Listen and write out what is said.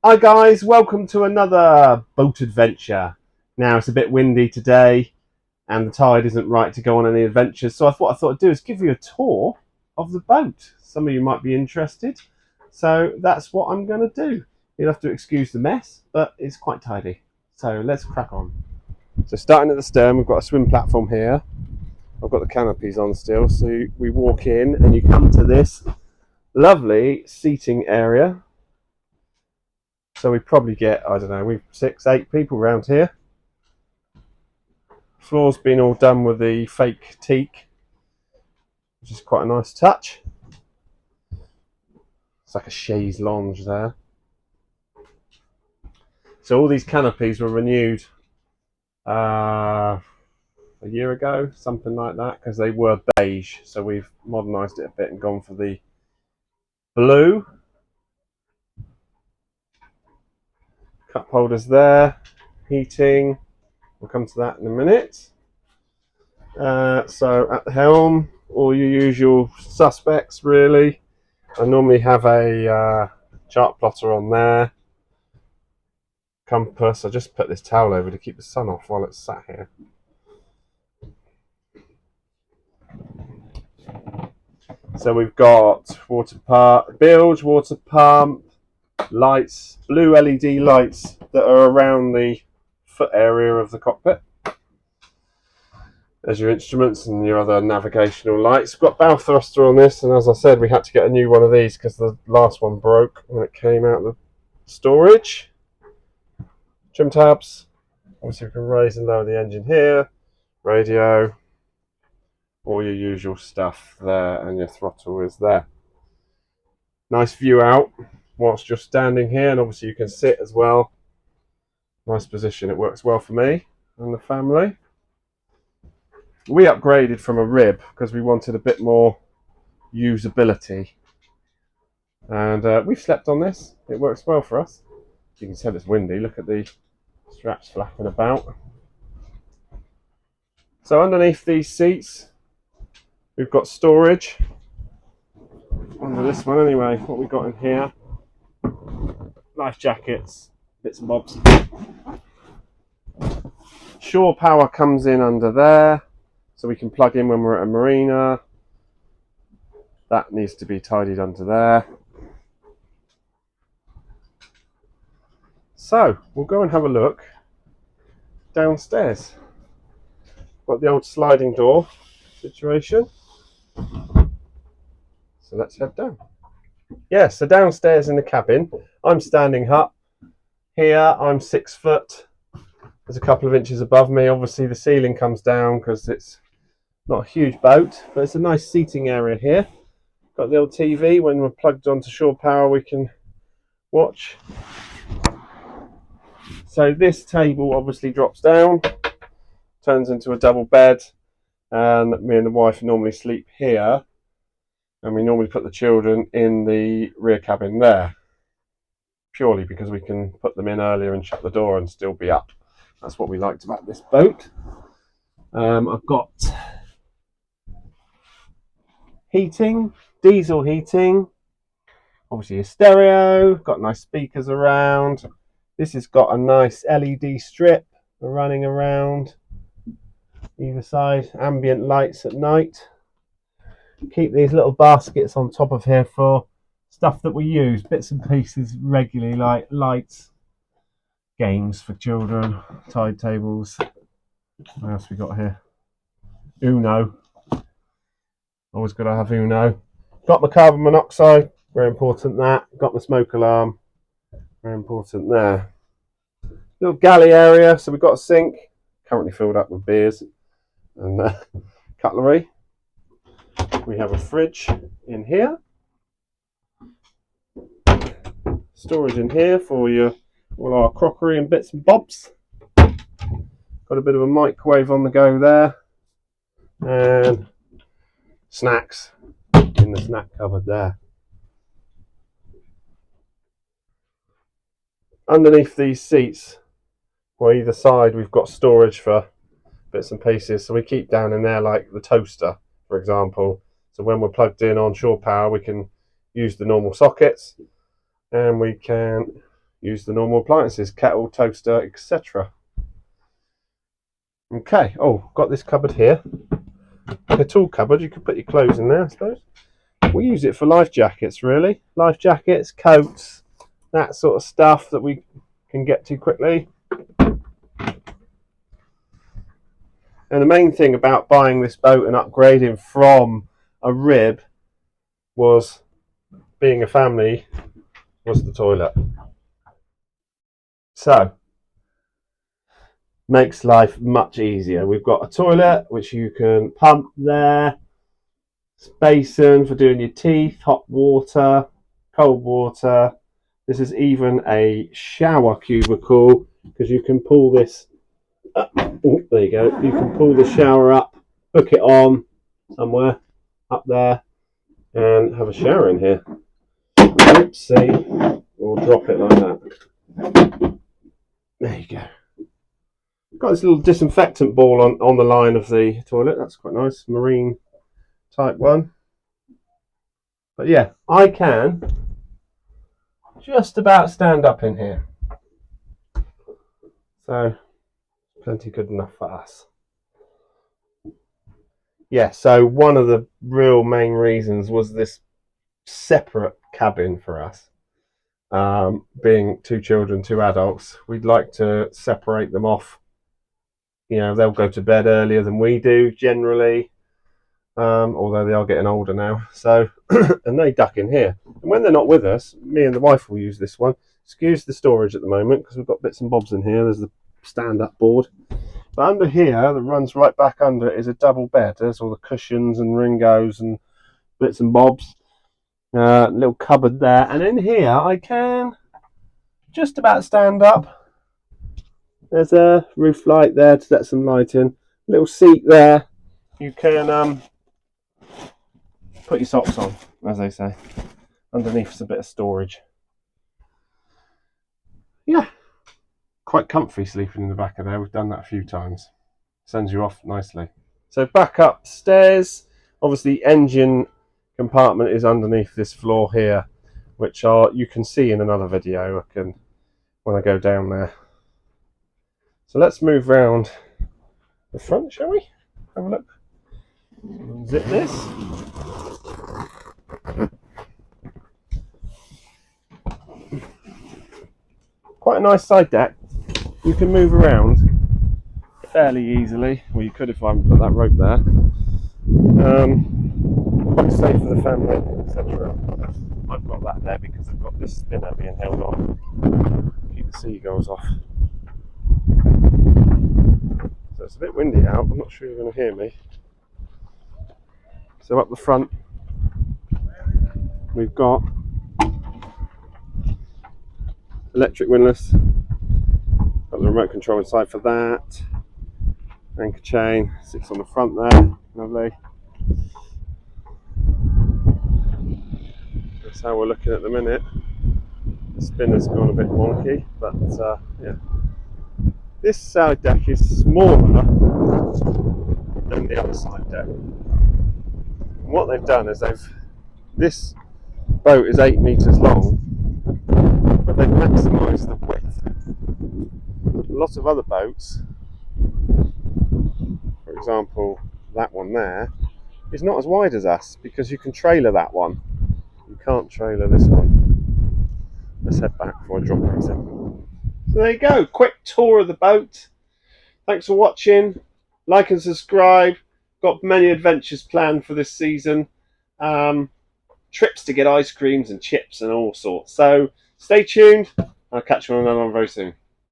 Hi guys, welcome to another boat adventure. Now it's a bit windy today and the tide isn't right to go on any adventures, so what I thought I'd do is give you a tour of the boat. Some of you might be interested, so that's what I'm going to do. You'll have to excuse the mess, but it's quite tidy. So let's crack on. So starting at the stern, we've got a swim platform here. I've got the canopies on still, so we walk in and you come to this lovely seating area. So we probably get, I don't know, we've 6-8 people around here. Floor's been all done with the fake teak, which is quite a nice touch. It's like a chaise lounge there. So all these canopies were renewed a year ago, something like that, because they were beige. So we've modernised it a bit and gone for the blue. Cup holders there, heating. We'll come to that in a minute. So at the helm, all your usual suspects really. I normally have a chart plotter on there, compass. I just put this towel over to keep the sun off while it's sat here. So we've got bilge, water pump, lights, blue LED lights that are around the foot area of the cockpit. There's your instruments and your other navigational lights. We've got bow thruster on this, and as I said, we had to get a new one of these because the last one broke when it came out of the storage. Trim tabs. Obviously we can raise and lower the engine here. Radio. All your usual stuff there, and your throttle is there. Nice view out whilst you're standing here, and obviously you can sit as well. Nice position. It works well for me and the family. We upgraded from a rib because we wanted a bit more usability, and we've slept on this. It works well for us. You can tell it's windy. Look at the straps flapping about. So underneath these seats we've got storage. Under this one anyway, what we got in here: life jackets, bits and bobs. Shore power comes in under there, so we can plug in when we're at a marina. That needs to be tidied under there. So we'll go and have a look downstairs. Got the old sliding door situation. So let's head down. Yeah, so downstairs in the cabin, I'm standing up. Here I'm 6 foot. There's a couple of inches above me. Obviously the ceiling comes down because it's not a huge boat, but it's a nice seating area here. Got the old TV. When we're plugged onto shore power we can watch. So this table obviously drops down, turns into a double bed, and me and the wife normally sleep here, and we normally put the children in the rear cabin there, purely because we can put them in earlier and shut the door and still be up. That's what we liked about this boat. I've got heating, diesel heating, obviously a stereo, got nice speakers around. This has got a nice LED strip running around either side, ambient lights at night. Keep these little baskets on top of here for stuff that we use, bits and pieces regularly, like lights, games for children, tide tables. What else we got here? Uno. Always got to have Uno. Got my carbon monoxide, very important that. Got my smoke alarm, very important there. Little galley area, so we've got a sink, currently filled up with beers and cutlery. We have a fridge in here. Storage in here for all our crockery and bits and bobs. Got a bit of a microwave on the go there. And snacks in the snack cupboard there. Underneath these seats, or either side, we've got storage for bits and pieces. So we keep down in there like the toaster, for example. So when we're plugged in on shore power, we can use the normal sockets, and we can use the normal appliances, kettle, toaster, etc. Okay, oh, got this cupboard here. A tool cupboard, you can put your clothes in there, I suppose. We use it for life jackets, really. Life jackets, coats, that sort of stuff that we can get to quickly. And the main thing about buying this boat and upgrading from a rib was, being a family, was the toilet. So, makes life much easier. We've got a toilet which you can pump there, basin for doing your teeth, hot water, cold water. This is even a shower cubicle because you can pull this up. Oh, there you go. You can pull the shower up, hook it on somewhere up there, and have a shower in here. Oopsie. We'll drop it like that. There you go. Got this little disinfectant ball on the line of the toilet. That's quite nice. Marine type one. But yeah, I can just about stand up in here. So, plenty good enough for us. Yeah, so one of the real main reasons was this separate cabin for us. Being 2 children, 2 adults, we'd like to separate them off. You know, they'll go to bed earlier than we do generally, although they are getting older now. So, and they duck in here. And when they're not with us, me and the wife will use this one. Excuse the storage at the moment because we've got bits and bobs in here. There's the stand-up board. But under here, that runs right back under, is a double bed. There's all the cushions and ringos and bits and bobs. Little cupboard there. And in here, I can just about stand up. There's a roof light there to let some light in. Little seat there. You can put your socks on, as they say. Underneath is a bit of storage. Yeah, quite comfy sleeping in the back of there. We've done that a few times. Sends you off nicely. So back upstairs. Obviously, the engine compartment is underneath this floor here, which you can see in another video when I go down there. So let's move round the front, shall we? Have a look. Zip this. Quite a nice side deck. You can move around fairly easily. Well, you could if I hadn't put that rope there. Quite safe for the family, etc. I've got that there because I've got this spinner being held on. Keep the seagulls off. So it's a bit windy out. I'm not sure you're going to hear me. So up the front, we've got electric windlass. Got the remote control inside for that. Anchor chain sits on the front there. Lovely. That's how we're looking at the minute. The spinner's gone a bit wonky, but yeah. This side deck is smaller than the other side deck. And what they've done is this boat is 8 meters long, but they've maximised the width. A lot of other boats, for example that one there, is not as wide as us because you can trailer that one. You can't trailer this one. Let's head back before I drop things in. So there you go, quick tour of the boat. Thanks for watching. Like and subscribe. Got many adventures planned for this season. Trips to get ice creams and chips and all sorts. So stay tuned. I'll catch you on another one very soon.